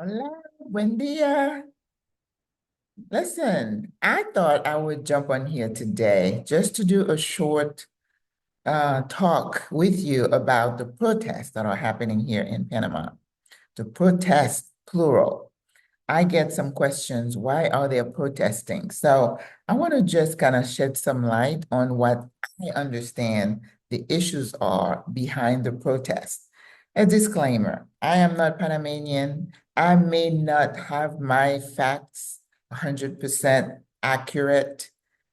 Hola, buen día. Listen, I thought I would jump on here today just to do a short talk with you about the protests that are happening here in Panama. The protests, plural. I get some questions. Why are they protesting? So I want to just kind of shed some light on what I understand the issues are behind the protest. A disclaimer, I am not Panamanian. I may not have my facts 100% accurate.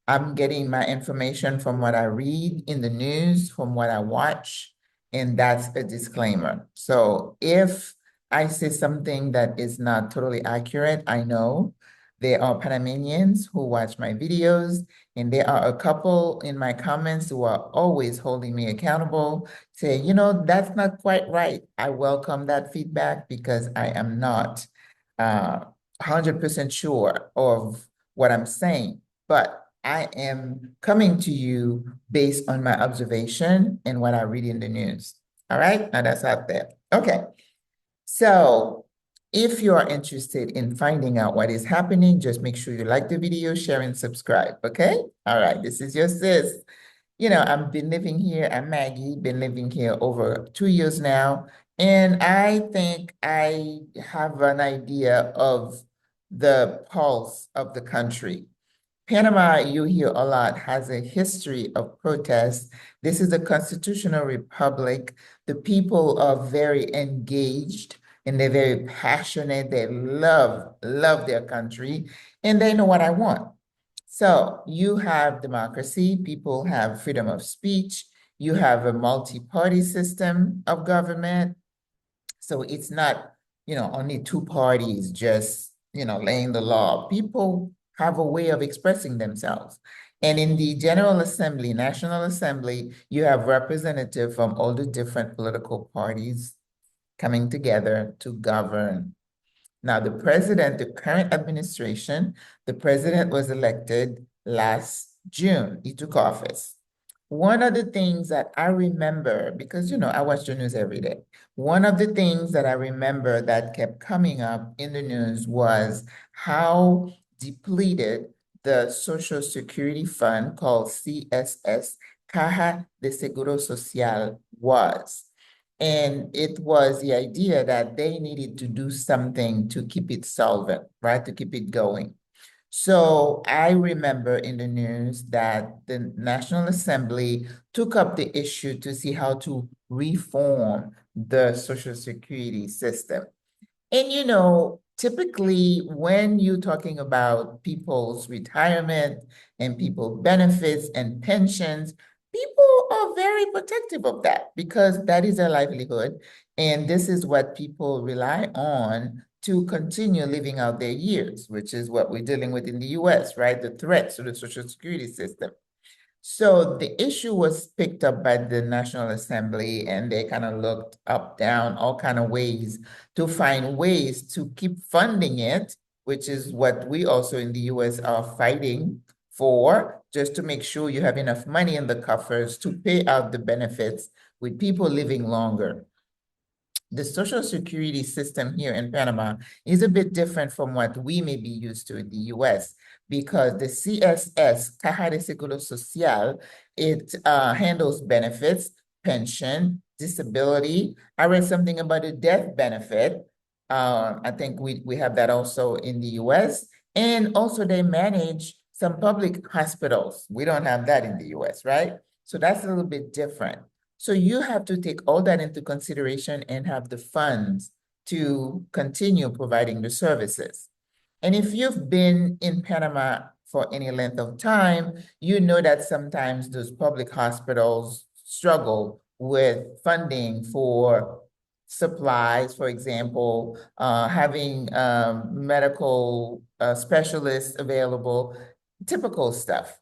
I'm getting my information from what I read in the news, from what I watch, and that's a disclaimer. So if I say something that is not totally accurate, I know there are Panamanians who watch my videos, and there are a couple in my comments who are always holding me accountable, say, that's not quite right. I welcome that feedback because I am not 100% sure of what I'm saying, but I am coming to you based on my observation and what I read in the news. All right, now that's out there. Okay. So if you are interested in finding out what is happening, just make sure you like the video, share, and subscribe, okay? All right, this is your sis. I've been living here, I'm Maggie, been living here over 2 years now, and I think I have an idea of the pulse of the country. Panama, you hear a lot, has a history of protests. This is a constitutional republic. The people are very engaged and they're very passionate. They love their country, and they know what I want. So you have democracy, people have freedom of speech, you have a multi-party system of government. So it's not, only two parties just, laying the law. People have a way of expressing themselves. And in the General Assembly, National Assembly, you have representatives from all the different political parties coming together to govern. Now, the current administration, the president was elected last June. He took office. One of the things that I remember, because I watch the news every day, one of the things that I remember that kept coming up in the news was how depleted the Social Security Fund called CSS, Caja de Seguro Social, was. And it was the idea that they needed to do something to keep it solvent, right? To keep it going. So I remember in the news that the National Assembly took up the issue to see how to reform the Social Security system. And typically when you're talking about people's retirement and people benefits and pensions, people are very protective of that because that is their livelihood. And this is what people rely on to continue living out their years, which is what we're dealing with in the US, right? The threats to the Social Security system. So the issue was picked up by the National Assembly, and they kind of looked up, down, all kind of ways to find ways to keep funding it, which is what we also in the US are fighting for, just to make sure you have enough money in the coffers to pay out the benefits with people living longer. The Social Security system here in Panama is a bit different from what we may be used to in the US because the CSS, Caja de Seguro Social, it handles benefits, pension, disability. I read something about a death benefit. I think we have that also in the US. And also they manage some public hospitals. We don't have that in the US, right? So that's a little bit different. So you have to take all that into consideration and have the funds to continue providing the services. And if you've been in Panama for any length of time, you know that sometimes those public hospitals struggle with funding for supplies, for example, having medical specialists available, typical stuff.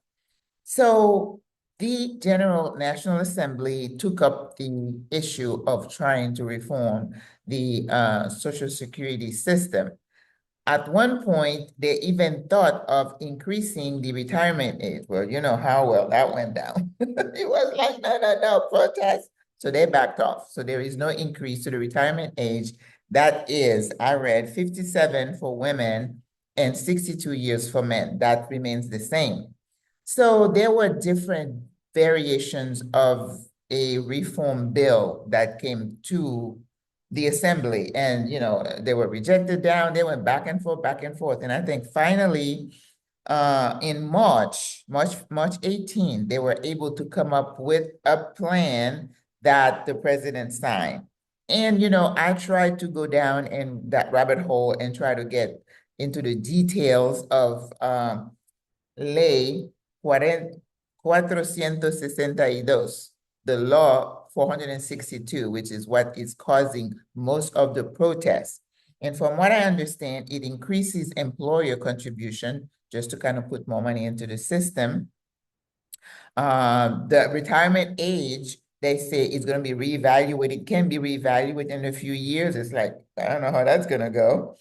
So the General National Assembly took up the issue of trying to reform the Social Security system. At one point, they even thought of increasing the retirement age. Well, you know how well that went down. It was like, no, protest. So they backed off. So there is no increase to the retirement age. That is, I read 57 for women and 62 years for men. That remains the same. So there were different variations of a reform bill that came to the assembly, and they were rejected down, they went back and forth, back and forth. And I think finally, in March 18, they were able to come up with a plan that the president signed. And I tried to go down in that rabbit hole and try to get into the details of Ley 462, the law 462, which is what is causing most of the protests. And from what I understand, it increases employer contribution just to kind of put more money into the system. The retirement age, they say is going to be reevaluated, can be reevaluated in a few years. It's like, I don't know how that's going to go.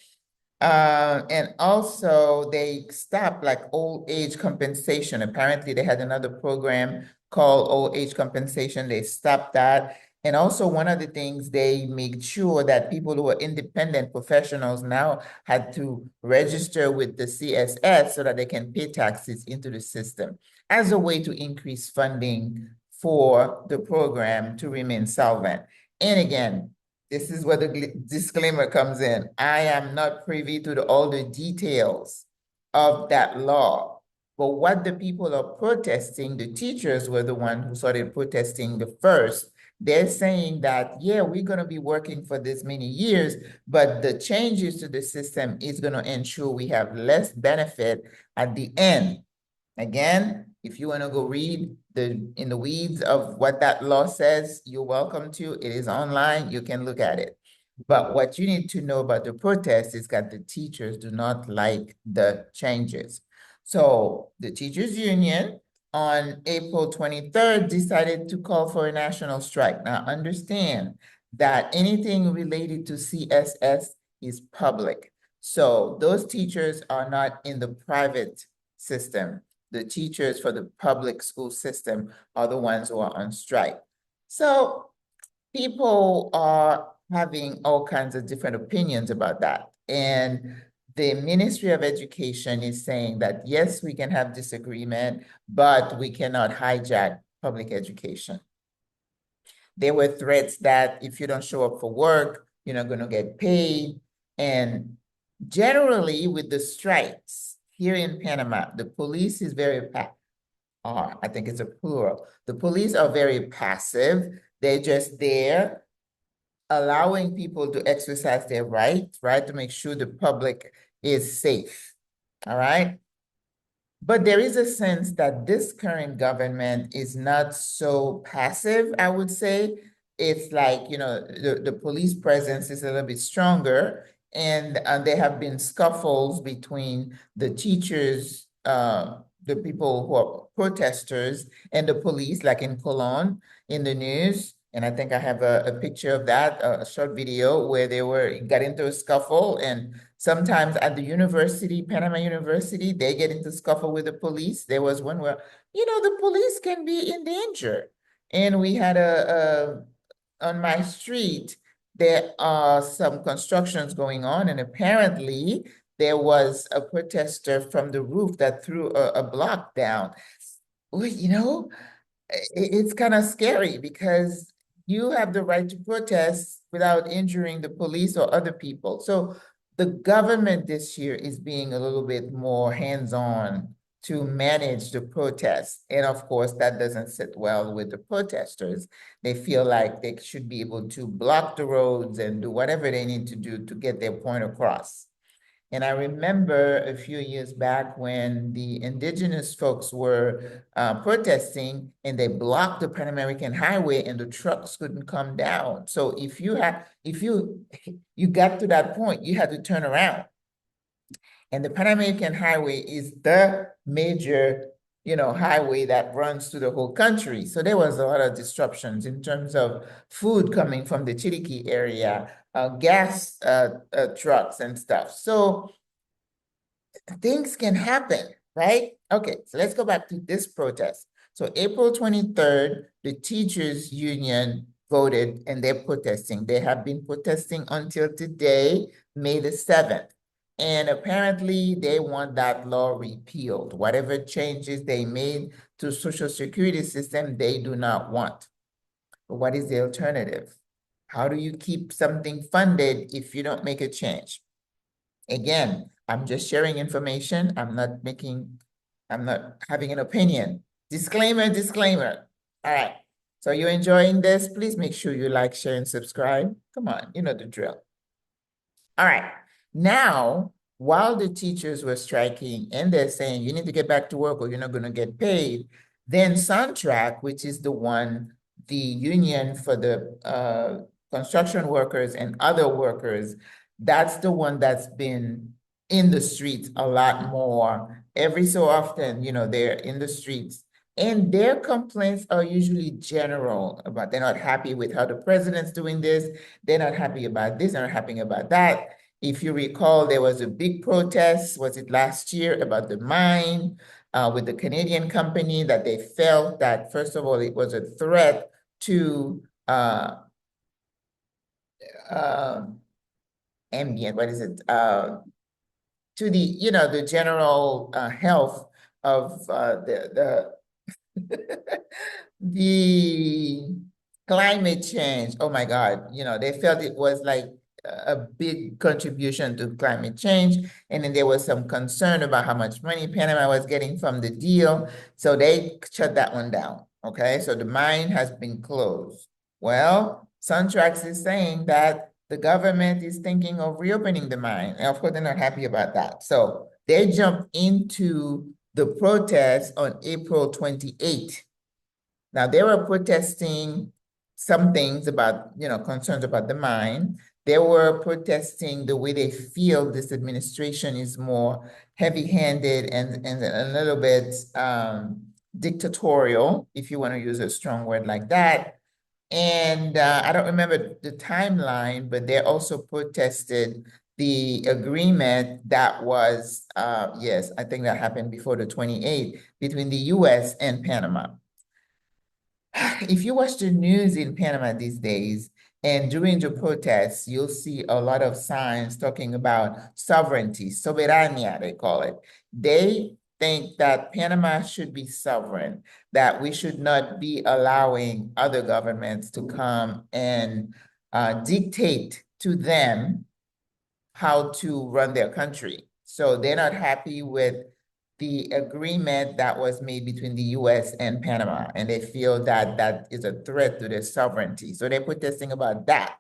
And also they stopped like old age compensation. Apparently they had another program called old age compensation. They stopped that. And also one of the things, they made sure that people who are independent professionals now had to register with the CSS so that they can pay taxes into the system as a way to increase funding for the program to remain solvent. And again, this is where the disclaimer comes in. I am not privy to all the details of that law. But what the people are protesting, the teachers were the ones who started protesting the first. They're saying that, yeah, we're going to be working for this many years, but the changes to the system is going to ensure we have less benefit at the end. Again, if you want to go read in the weeds of what that law says, you're welcome to. It is online. You can look at it. But what you need to know about the protest is that the teachers do not like the changes. So the teachers union on April 23rd decided to call for a national strike. Now understand that anything related to CSS is public. So those teachers are not in the private system. The teachers for the public school system are the ones who are on strike. So people are having all kinds of different opinions about that. And the Ministry of Education is saying that, yes, we can have disagreement, but we cannot hijack public education. There were threats that if you don't show up for work, you're not going to get paid. And generally with the strikes here in Panama, the police is very I think it's a plural. The police are very passive. They're just there allowing people to exercise their right to make sure the public is safe. All right. But there is a sense that this current government is not so passive, I would say. It's like, the police presence is a little bit stronger, and there have been scuffles between the teachers, the people who are protesters, and the police, like in Cologne, in the news. And I think I have a picture of that, a short video where they got into a scuffle. And sometimes at the university, Panama University, they get into scuffle with the police. There was one where, the police can be in danger. And we had on my street, there are some constructions going on, and apparently there was a protester from the roof that threw a block down. Well, it's kind of scary because you have the right to protest without injuring the police or other people. So the government this year is being a little bit more hands-on to manage the protests. And of course, that doesn't sit well with the protesters. They feel like they should be able to block the roads and do whatever they need to do to get their point across. And I remember a few years back when the indigenous folks were protesting, and they blocked the Pan American Highway and the trucks couldn't come down. So if you got to that point, you had to turn around. And the Pan American Highway is the major, highway that runs through the whole country. So there was a lot of disruptions in terms of food coming from the Chiriquí area, gas trucks and stuff. So things can happen, right? Okay, so let's go back to this protest. So April 23rd, the teachers union voted and they're protesting. They have been protesting until today, May the 7th. And apparently they want that law repealed. Whatever changes they made to Social Security system, they do not want. But what is the alternative? How do you keep something funded if you don't make a change? Again, I'm just sharing information. I'm not having an opinion. Disclaimer, disclaimer. All right. So you're enjoying this? Please make sure you like, share, and subscribe. Come on, you know the drill. All right. Now, while the teachers were striking and they're saying you need to get back to work or you're not going to get paid, then Suntrack, which is the union for the construction workers and other workers, that's the one that's been in the streets a lot more. Every so often, they're in the streets. And their complaints are usually general about they're not happy with how the president's doing this. They're not happy about this, they're not happy about that. If you recall, there was a big protest, was it last year, about the mine with the Canadian company that they felt that, first of all, it was a threat to ambient, what is it? To the general health of the climate change. Oh my God, they felt it was like a big contribution to climate change. And then there was some concern about how much money Panama was getting from the deal. So they shut that one down. Okay, so the mine has been closed. Well, Suntrax is saying that the government is thinking of reopening the mine. And of course, they're not happy about that. So they jumped into the protest on April 28th. Now, they were protesting some things about, concerns about the mine. They were protesting the way they feel this administration is more heavy-handed and a little bit dictatorial, if you want to use a strong word like that. And I don't remember the timeline, but they also protested the agreement that was, yes, I think that happened before the 28th, between the US and Panama. If you watch the news in Panama these days, and during the protests, you'll see a lot of signs talking about sovereignty, soberania, they call it. They think that Panama should be sovereign, that we should not be allowing other governments to come and dictate to them how to run their country. So they're not happy with the agreement that was made between the US and Panama, and they feel that that is a threat to their sovereignty. So they're protesting about that.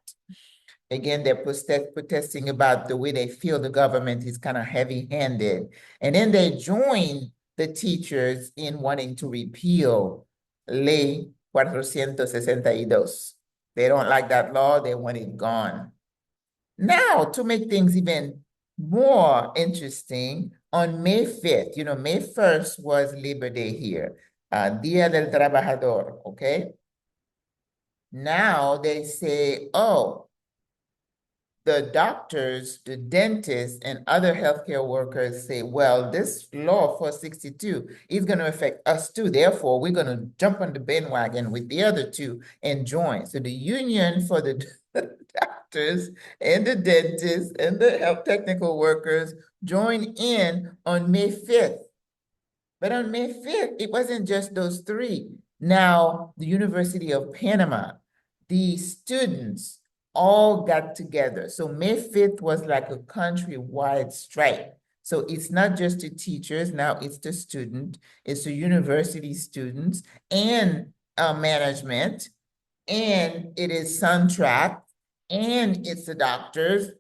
Again, they're protesting about the way they feel the government is kind of heavy-handed. And then they join the teachers in wanting to repeal Ley 462. They don't like that law, they want it gone. Now, to make things even more interesting, on May 5th, May 1st was Labor Day here, Día del Trabajador, okay? Now they say, oh, the doctors, the dentists, and other healthcare workers say, well, this law 462 is going to affect us too. Therefore, we're going to jump on the bandwagon with the other two and join. So the union for the doctors and the dentists and the health technical workers join in on May 5th. But on May 5th, it wasn't just those three. Now, the University of Panama, the students all got together. So May 5th was like a countrywide strike. So it's not just the teachers, now it's the student, it's the university students and management, and it is Suntrack, and it's the doctors.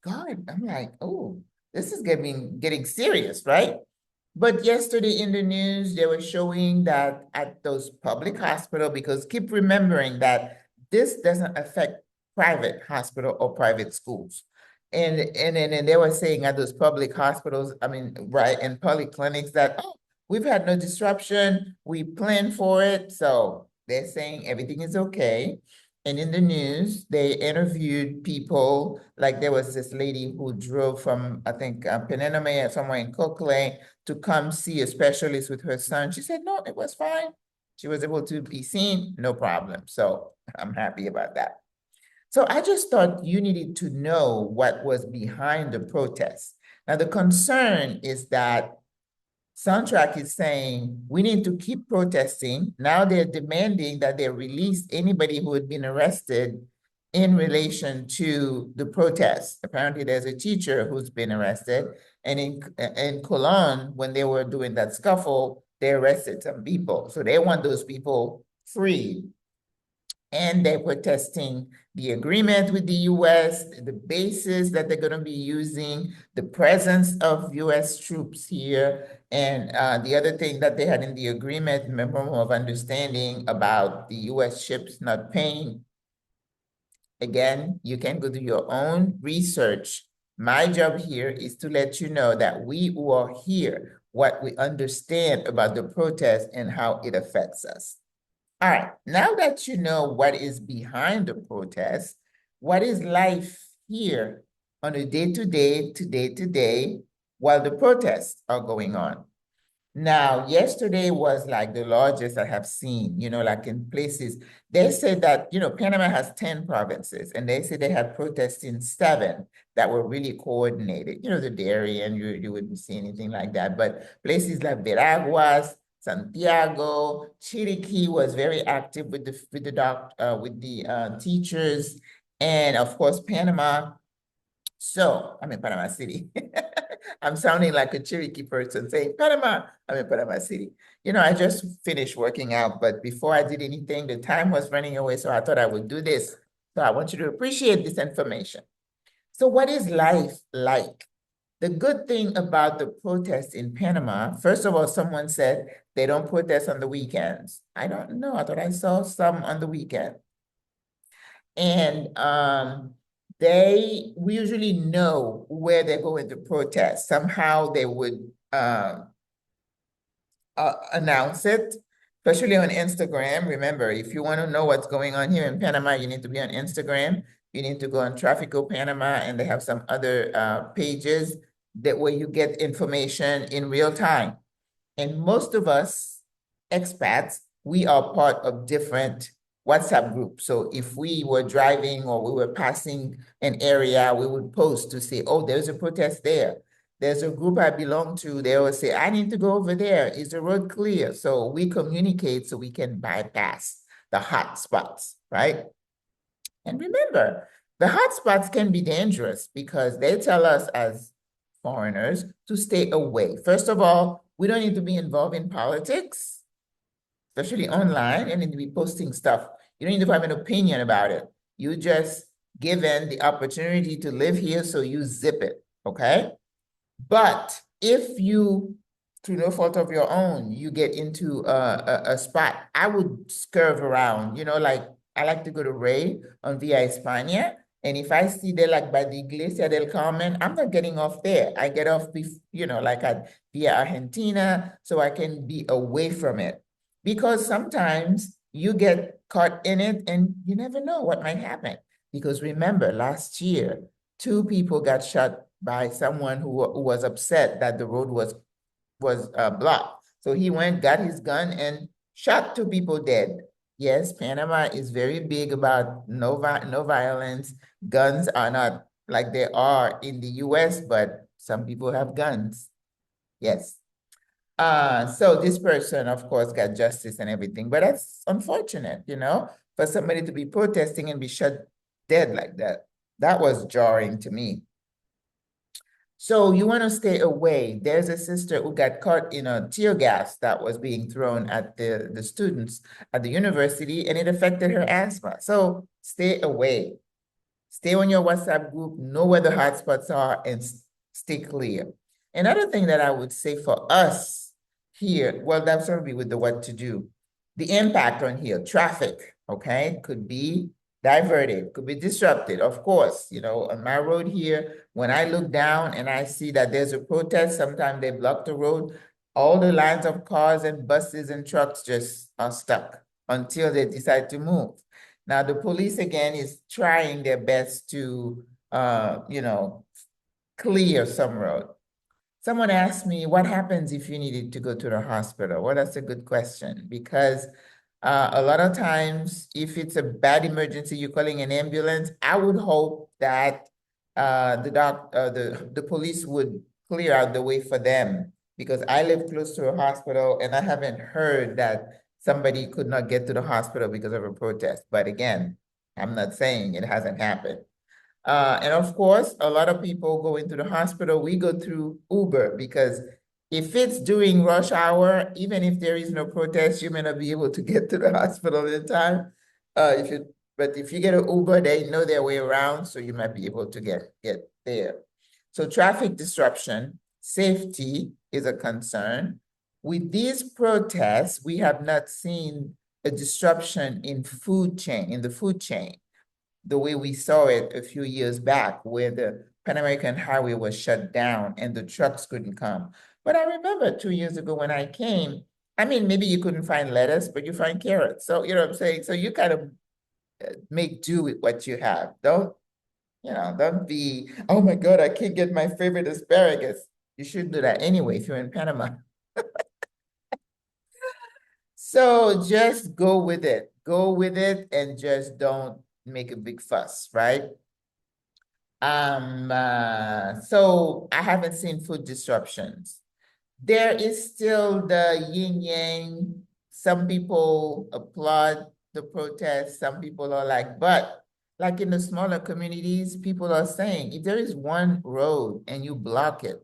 God, I'm like, oh, this is getting serious, right? But yesterday in the news, they were showing that at those public hospitals, because keep remembering that this doesn't affect private hospital or private schools. And they were saying at those public hospitals, right, and polyclinics that, oh, we've had no disruption, we planned for it. So they're saying everything is okay. And in the news, they interviewed people, like there was this lady who drove from, I think, Panama or somewhere in Coquelin to come see a specialist with her son. She said, no, it was fine. She was able to be seen, no problem. So I'm happy about that. So I just thought you needed to know what was behind the protest. Now, the concern is that Soundtrack is saying we need to keep protesting. Now they're demanding that they release anybody who had been arrested in relation to the protest. Apparently, there's a teacher who's been arrested, and in Cologne, when they were doing that scuffle, they arrested some people. So they want those people free. And they're protesting the agreement with the US, the bases that they're going to be using, the presence of US troops here, and the other thing that they had in the agreement, memorandum of understanding about the US ships not paying. Again, you can go do your own research. My job here is to let you know that we who are here, what we understand about the protest and how it affects us. All right, now that you know what is behind the protest, what is life here on a day-to-day, day-to-day, while the protests are going on? Now, yesterday was like the largest I have seen, like in places. They said that, Panama has 10 provinces, and they said they had protests in 7 that were really coordinated. The dairy, and you wouldn't see anything like that. But places like Veraguas, Santiago, Chiriquí was very active with the teachers, and of course, Panama. So I'm in Panama City. I'm sounding like a Cherokee person saying, Panama, I'm in Panama City. I just finished working out, but before I did anything, the time was running away, so I thought I would do this. So I want you to appreciate this information. So what is life like? The good thing about the protests in Panama, first of all, someone said they don't protest on the weekends. I don't know. I thought I saw some on the weekend. And we usually know where they're going to protest. Somehow they would announce it, especially on Instagram. Remember, if you want to know what's going on here in Panama, you need to be on Instagram. You need to go on Tráfico Panama, and they have some other pages where you get information in real time. And most of us expats, we are part of different WhatsApp groups. So if we were driving or we were passing an area, we would post to say, oh, there's a protest there. There's a group I belong to. They will say, I need to go over there. Is the road clear? So we communicate so we can bypass the hot spots, right? And remember, the hot spots can be dangerous because they tell us as foreigners to stay away. First of all, we don't need to be involved in politics, especially online. You need to be posting stuff. You don't need to have an opinion about it. You just given the opportunity to live here, so you zip it, okay? But if you, through no fault of your own, you get into a spot, I would scurve around, like I like to go to Ray on Via España. And if I see they're like by the Iglesia del Carmen, I'm not getting off there. I get off, like at Via Argentina, so I can be away from it. Because sometimes you get caught in it and you never know what might happen. Because remember, last year, 2 people got shot by someone who was upset that the road was blocked. So he went, got his gun, and shot 2 people dead. Yes, Panama is very big about no violence. Guns are not like they are in the US, but some people have guns. Yes. So this person, of course, got justice and everything, but that's unfortunate, for somebody to be protesting and be shot dead like that. That was jarring to me. So you want to stay away. There's a sister who got caught in a tear gas that was being thrown at the students at the university, and it affected her asthma. So stay away. Stay on your WhatsApp group, know where the hotspots are, and stay clear. Another thing that I would say for us here, well, that's going to be with the what to do. The impact on here, traffic, okay, could be diverted, could be disrupted. Of course, on my road here, when I look down and I see that there's a protest, sometimes they block the road, all the lines of cars and buses and trucks just are stuck until they decide to move. Now, the police, again, is trying their best to, clear some road. Someone asked me, what happens if you needed to go to the hospital? Well, that's a good question because a lot of times, if it's a bad emergency, you're calling an ambulance. I would hope that the police would clear out the way for them because I live close to a hospital and I haven't heard that somebody could not get to the hospital because of a protest. But again, I'm not saying it hasn't happened. And of course, a lot of people go into the hospital. We go through Uber because if it's during rush hour, even if there is no protest, you may not be able to get to the hospital in time. But if you get an Uber, they know their way around, so you might be able to get there. So traffic disruption, safety is a concern. With these protests, we have not seen a disruption in the food chain the way we saw it a few years back where the Pan American Highway was shut down and the trucks couldn't come. But I remember 2 years ago when I came, I mean, maybe you couldn't find lettuce, but you find carrots. So, you know what I'm saying? So you kind of make do with what you have. Don't be, oh my God, I can't get my favorite asparagus. You shouldn't do that anyway if you're in Panama. So just go with it. Go with it and just don't make a big fuss, right? So I haven't seen food disruptions. There is still the yin yang. Some people applaud the protest. Some people are but like in the smaller communities, people are saying if there is one road and you block it,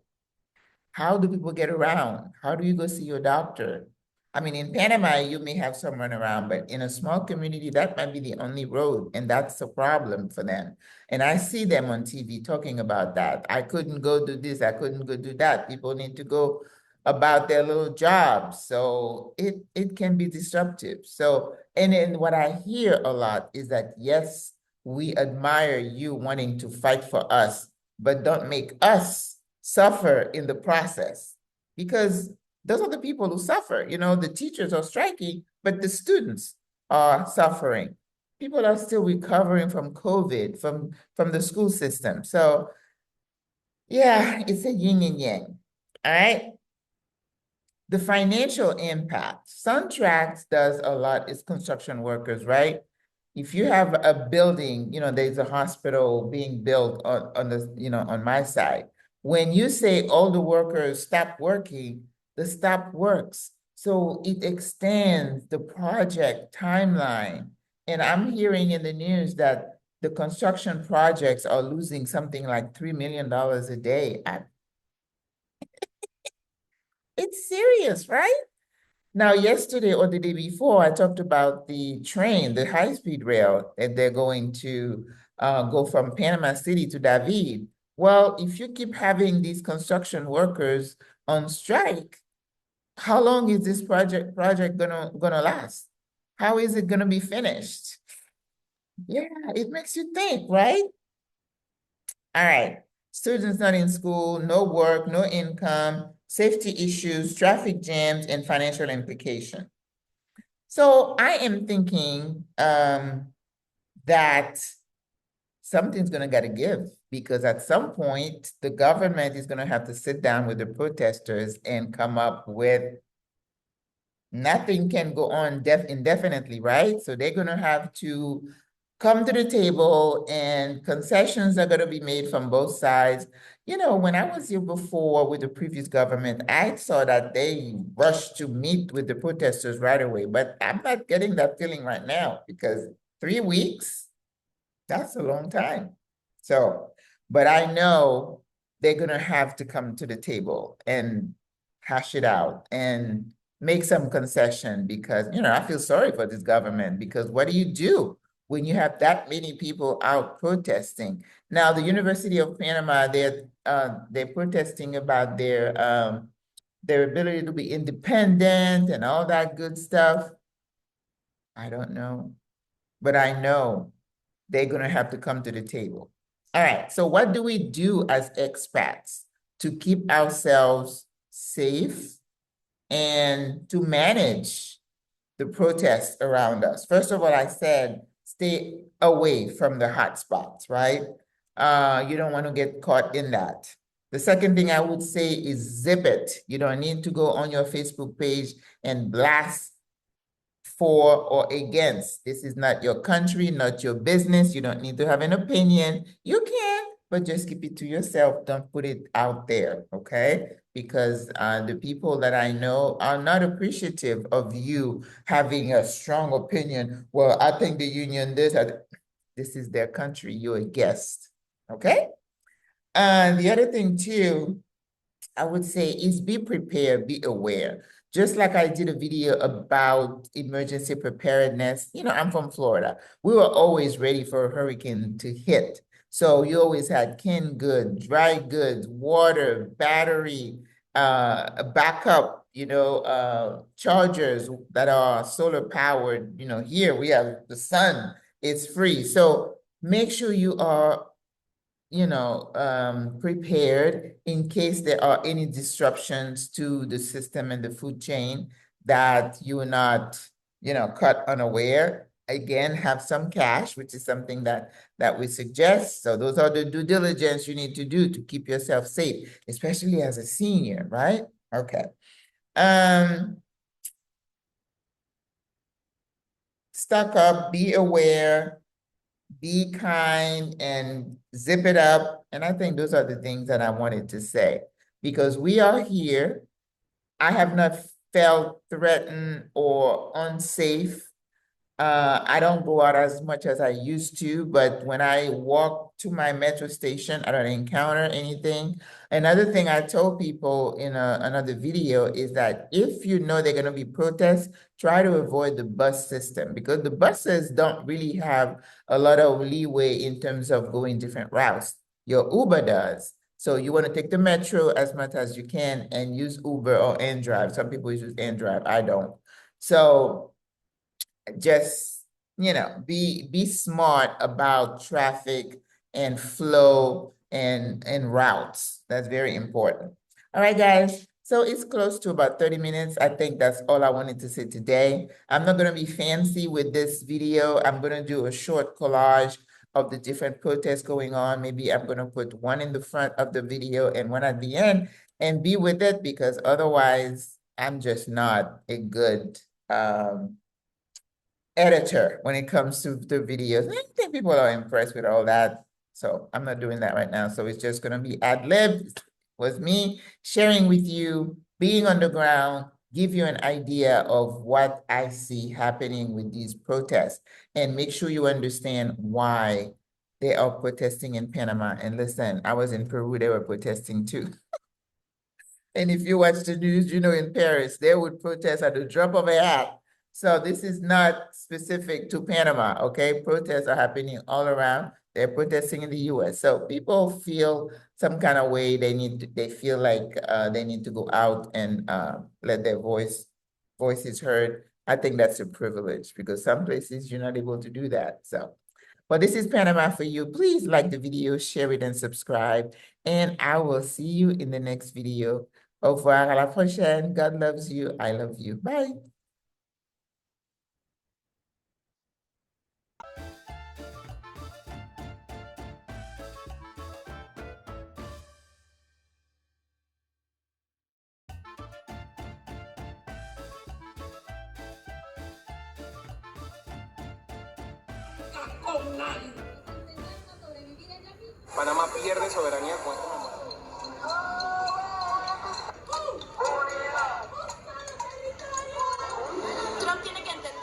how do people get around? How do you go see your doctor? I mean, in Panama, you may have some run around, but in a small community, that might be the only road, and that's a problem for them. And I see them on TV talking about that. I couldn't go do this, I couldn't go do that. People need to go about their little jobs. So it can be disruptive. So, and then what I hear a lot is that, yes, we admire you wanting to fight for us, but don't make us suffer in the process because those are the people who suffer. You know, the teachers are striking, but the students are suffering. People are still recovering from COVID, from the school system. So yeah, it's a yin and yang. All right. The financial impact. Suntrax does a lot, it's construction workers, right? If you have a building, there's a hospital being built on my side. When you say all the workers stop working, the stop works. So it extends the project timeline. And I'm hearing in the news that the construction projects are losing something like $3 million a day. It's serious, right? Now, yesterday or the day before, I talked about the train, the high-speed rail, and they're going to go from Panama City to David. Well, if you keep having these construction workers on strike, how long is this project gonna last? How is it gonna be finished? Yeah, it makes you think, right? All right. Students not in school, no work, no income, safety issues, traffic jams, and financial implication. So I am thinking that something's gonna gotta give because at some point the government is gonna have to sit down with the protesters and come up with nothing can go on indefinitely, right? So they're gonna have to come to the table and concessions are gonna be made from both sides. You know, when I was here before with the previous government, I saw that they rushed to meet with the protesters right away, but I'm not getting that feeling right now because 3 weeks, that's a long time. So, but I know they're gonna have to come to the table and hash it out and make some concession because, I feel sorry for this government because what do you do when you have that many people out protesting? Now, the University of Panama, they're protesting about their ability to be independent and all that good stuff. I don't know, but I know they're gonna have to come to the table. All right, so what do we do as expats to keep ourselves safe and to manage the protests around us? First of all, I said, stay away from the hot spots, right? You don't want to get caught in that. The second thing I would say is zip it. You don't need to go on your Facebook page and blast for or against. This is not your country, not your business. You don't need to have an opinion. You can, but just keep it to yourself. Don't put it out there, okay? Because the people that I know are not appreciative of you having a strong opinion. Well, I think the union this, this is their country. You're a guest, okay? The other thing too, I would say is be prepared, be aware. Just like I did a video about emergency preparedness, you know, I'm from Florida. We were always ready for a hurricane to hit. So you always had canned goods, dry goods, water, battery, a backup, chargers that are solar powered. You know, here we have the sun, it's free. So make sure you are prepared in case there are any disruptions to the system and the food chain that you are not, caught unaware. Again, have some cash, which is something that we suggest. So those are the due diligence you need to do to keep yourself safe, especially as a senior, right? Okay. Stock up, be aware, be kind, and zip it up. And I think those are the things that I wanted to say because we are here. I have not felt threatened or unsafe. I don't go out as much as I used to, but when I walk to my metro station, I don't encounter anything. Another thing I told people in another video is that if you know they're going to be protests, try to avoid the bus system because the buses don't really have a lot of leeway in terms of going different routes. Your Uber does. So you want to take the metro as much as you can and use Uber or N-Drive. Some people use N-Drive. I don't. So just, be smart about traffic and flow and routes. That's very important. All right, guys. So it's close to about 30 minutes. I think that's all I wanted to say today. I'm not going to be fancy with this video. I'm going to do a short collage of the different protests going on. Maybe I'm going to put one in the front of the video and one at the end and be with it because otherwise I'm just not a good editor when it comes to the videos. I don't think people are impressed with all that. So I'm not doing that right now. So it's just going to be ad-lib. Was me sharing with you, being on the ground, give you an idea of what I see happening with these protests and make sure you understand why they are protesting in Panama. And listen, I was in Peru, they were protesting too. And if you watch the news, in Paris, they would protest at the drop of a hat. So this is not specific to Panama, okay? Protests are happening all around. They're protesting in the US. So people feel some kind of way they feel like they need to go out and let their voices heard. I think that's a privilege because some places you're not able to do that. So, well, this is Panama for you. Please like the video, share it, and subscribe. And I will see you in the next video. Au revoir, à la prochaine. God loves you. I love you. Bye. Panamá pierde soberanía con esta mamá. Trump tiene que entender.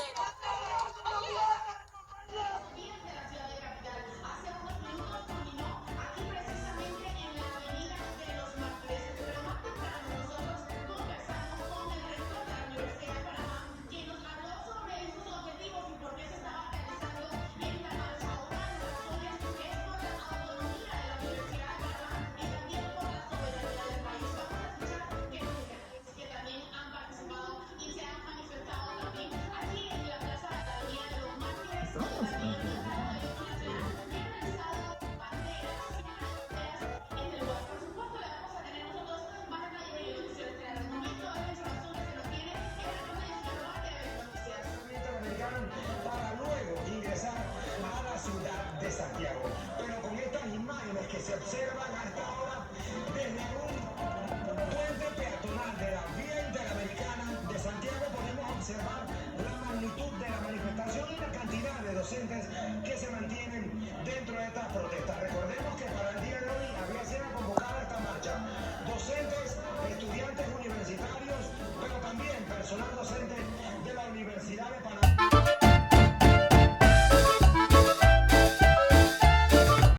inocentes que se mantienen dentro de estas protestas. Recordemos